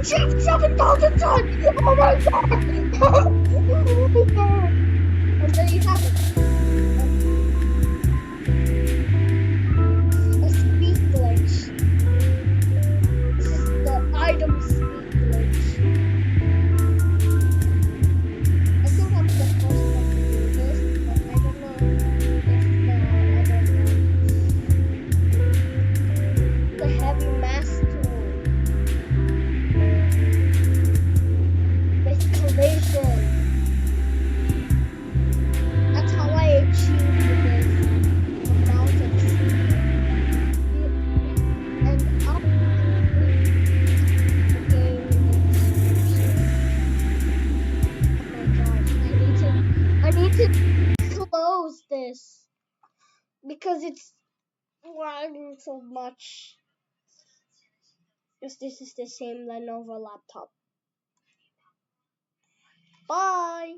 achieved 7,000 times! Oh my god! Oh my god! And there you have it. A speed glitch. This is the item speed glitch. I think I'm the first one to do this, but I don't know if the other one. The heavy mass tool with collision. That's how I achieved this amount of speed. And I'll the game in the description. Oh my gosh, I need to close this because it's lagging so much. Because this is the same Lenovo laptop. Bye.